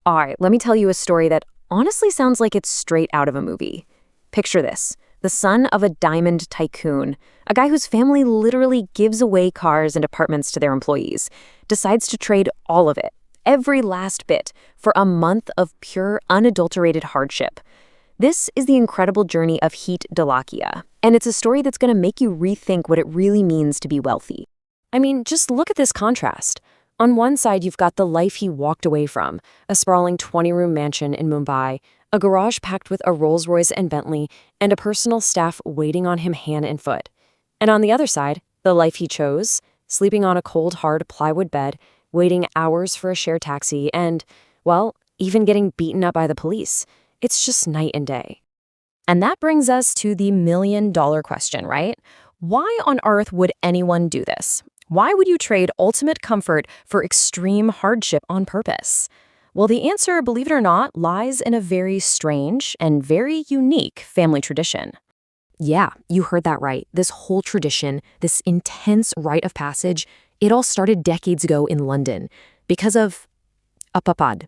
All right, let me tell you a story that honestly sounds like it's straight out of a movie. Picture this: the son of a diamond tycoon, a guy whose family literally gives away cars and apartments to their employees, decides to trade all of it, every last bit, for a month of pure, unadulterated hardship. This is the incredible journey of Heat Dalakia, and it's a story that's going to make you rethink what it really means to be wealthy. I mean, just look at this contrast. On one side, you've got the life he walked away from, a sprawling 20-room mansion in Mumbai, a garage packed with a Rolls-Royce and Bentley, and a personal staff waiting on him hand and foot. And on the other side, the life he chose, sleeping on a cold, hard plywood bed, waiting hours for a shared taxi, and, well, even getting beaten up by the police. It's just night and day. And that brings us to the million-dollar question, right? Why on earth would anyone do this? Why would you trade ultimate comfort for extreme hardship on purpose? Well, the answer, believe it or not, lies in a very strange and very unique family tradition. Yeah, you heard that right. This whole tradition, this intense rite of passage, it all started decades ago in London because of a papad.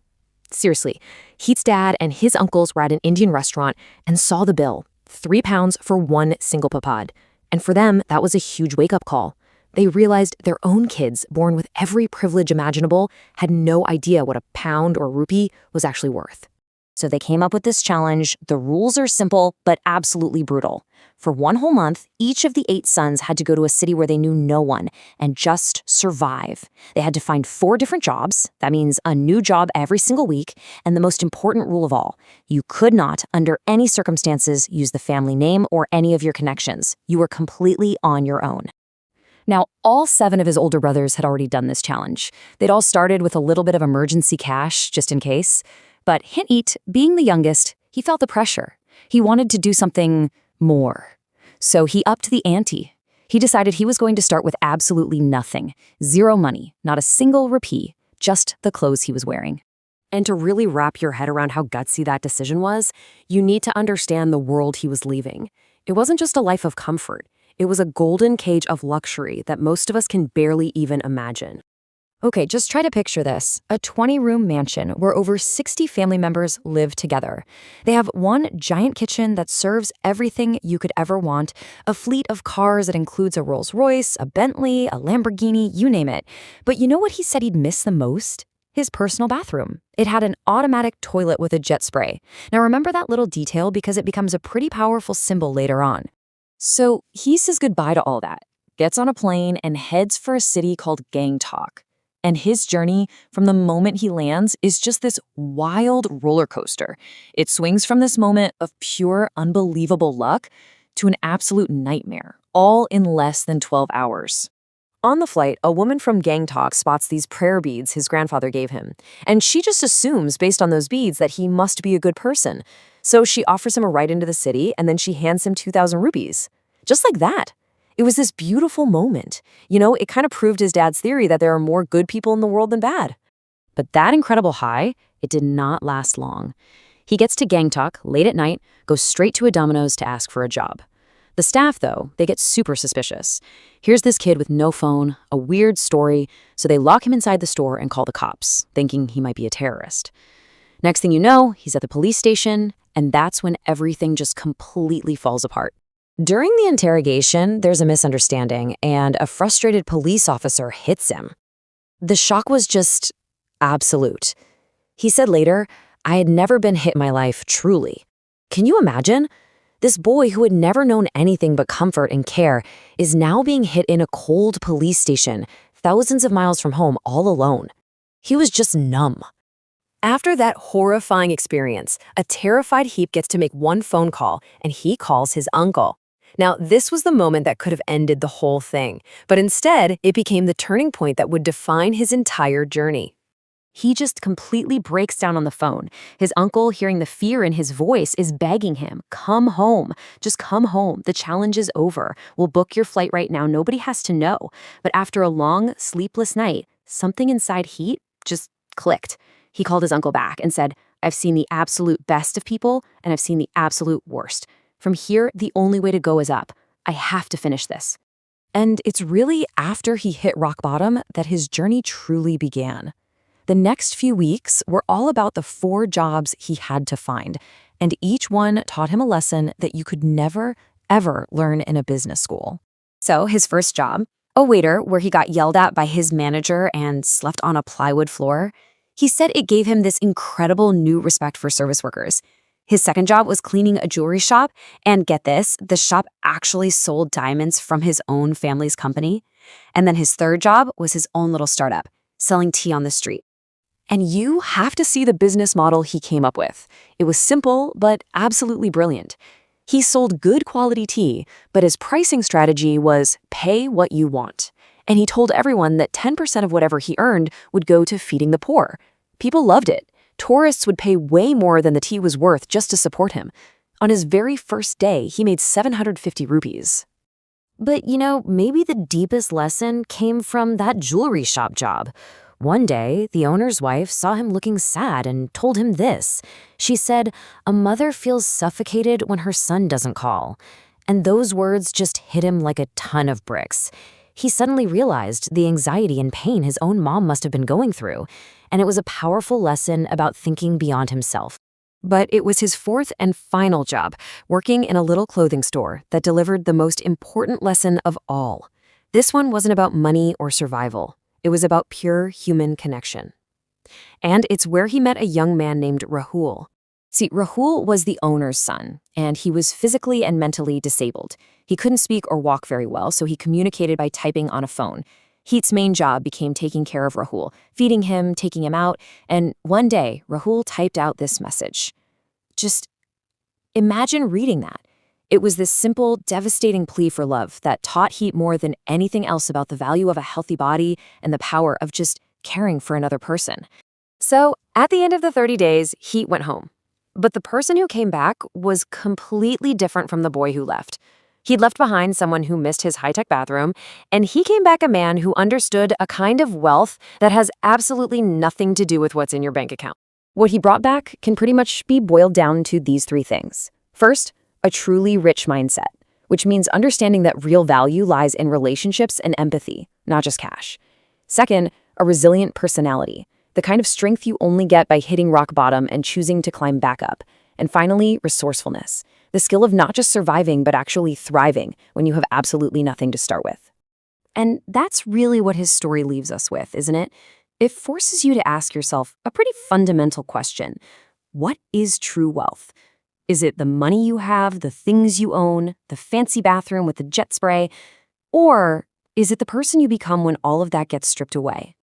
Seriously, Heat's dad and his uncles were at an Indian restaurant and saw the bill, £3 for one single papad. And for them, that was a huge wake-up call. They realized their own kids, born with every privilege imaginable, had no idea what a pound or rupee was actually worth. So they came up with this challenge. The rules are simple, but absolutely brutal. For one whole month, each of the 8 sons had to go to a city where they knew no one and just survive. They had to find 4 different jobs. That means a new job every single week. And the most important rule of all, you could not, under any circumstances, use the family name or any of your connections. You were completely on your own. Now, all 7 of his older brothers had already done this challenge. They'd all started with a little bit of emergency cash, just in case. But Heat, being the youngest, he felt the pressure. He wanted to do something more. So he upped the ante. He decided he was going to start with absolutely nothing. 0 money, not a single rupee, just the clothes he was wearing. And to really wrap your head around how gutsy that decision was, you need to understand the world he was leaving. It wasn't just a life of comfort. It was a golden cage of luxury that most of us can barely even imagine. Okay, just try to picture this. A 20-room mansion where over 60 family members live together. They have one giant kitchen that serves everything you could ever want, a fleet of cars that includes a Rolls-Royce, a Bentley, a Lamborghini, you name it. But you know what he said he'd miss the most? His personal bathroom. It had an automatic toilet with a jet spray. Now remember that little detail because it becomes a pretty powerful symbol later on. So he says goodbye to all that, gets on a plane, and heads for a city called Gangtok. And his journey from the moment he lands is just this wild roller coaster. It swings from this moment of pure, unbelievable luck to an absolute nightmare, all in less than 12 hours. On the flight, a woman from Gangtok spots these prayer beads his grandfather gave him, and she just assumes, based on those beads, that he must be a good person. So she offers him a ride into the city, and then she hands him 2,000 rupees. Just like that. It was this beautiful moment. You know, it kind of proved his dad's theory that there are more good people in the world than bad. But that incredible high, it did not last long. He gets to Gangtok late at night, goes straight to a Domino's to ask for a job. The staff, though, they get super suspicious. Here's this kid with no phone, a weird story, so they lock him inside the store and call the cops, thinking he might be a terrorist. Next thing you know, he's at the police station, and that's when everything just completely falls apart. During the interrogation, there's a misunderstanding, and a frustrated police officer hits him. The shock was just absolute. He said later, "I had never been hit in my life, truly." Can you imagine? This boy who had never known anything but comfort and care is now being hit in a cold police station, thousands of miles from home, all alone. He was just numb. After that horrifying experience, a terrified Heap gets to make one phone call, and he calls his uncle. Now, this was the moment that could have ended the whole thing, but instead, it became the turning point that would define his entire journey. He just completely breaks down on the phone. His uncle, hearing the fear in his voice, is begging him, "Come home. Just come home. The challenge is over. We'll book your flight right now. Nobody has to know." But after a long, sleepless night, something inside Heat just clicked. He called his uncle back and said, "I've seen the absolute best of people, and I've seen the absolute worst. From here, the only way to go is up. I have to finish this." And it's really after he hit rock bottom that his journey truly began. The next few weeks were all about the 4 jobs he had to find, and each one taught him a lesson that you could never, ever learn in a business school. So his first job, a waiter where he got yelled at by his manager and slept on a plywood floor, he said it gave him this incredible new respect for service workers. His second job was cleaning a jewelry shop, and get this, the shop actually sold diamonds from his own family's company. And then his third job was his own little startup, selling tea on the street. And you have to see the business model he came up with. It was simple, but absolutely brilliant. He sold good quality tea, but his pricing strategy was pay what you want. And he told everyone that 10% of whatever he earned would go to feeding the poor. People loved it. Tourists would pay way more than the tea was worth just to support him. On his very first day, he made 750 rupees. But, maybe the deepest lesson came from that jewelry shop job. One day, the owner's wife saw him looking sad and told him this. She said, "A mother feels suffocated when her son doesn't call." And those words just hit him like a ton of bricks. He suddenly realized the anxiety and pain his own mom must have been going through, and it was a powerful lesson about thinking beyond himself. But it was his fourth and final job, working in a little clothing store, that delivered the most important lesson of all. This one wasn't about money or survival. It was about pure human connection. And it's where he met a young man named Rahul. See, Rahul was the owner's son, and he was physically and mentally disabled. He couldn't speak or walk very well, so he communicated by typing on a phone. Heat's main job became taking care of Rahul, feeding him, taking him out, and one day, Rahul typed out this message. Just imagine reading that. It was this simple, devastating plea for love that taught Heat more than anything else about the value of a healthy body and the power of just caring for another person. So, at the end of the 30 days, Heat went home. But the person who came back was completely different from the boy who left. He'd left behind someone who missed his high-tech bathroom, and he came back a man who understood a kind of wealth that has absolutely nothing to do with what's in your bank account. What he brought back can pretty much be boiled down to these 3 things. First, a truly rich mindset, which means understanding that real value lies in relationships and empathy, not just cash. Second, a resilient personality, the kind of strength you only get by hitting rock bottom and choosing to climb back up. And finally, resourcefulness, the skill of not just surviving but actually thriving when you have absolutely nothing to start with. And that's really what his story leaves us with, isn't it? It forces you to ask yourself a pretty fundamental question. What is true wealth? Is it the money you have, the things you own, the fancy bathroom with the jet spray? Or is it the person you become when all of that gets stripped away?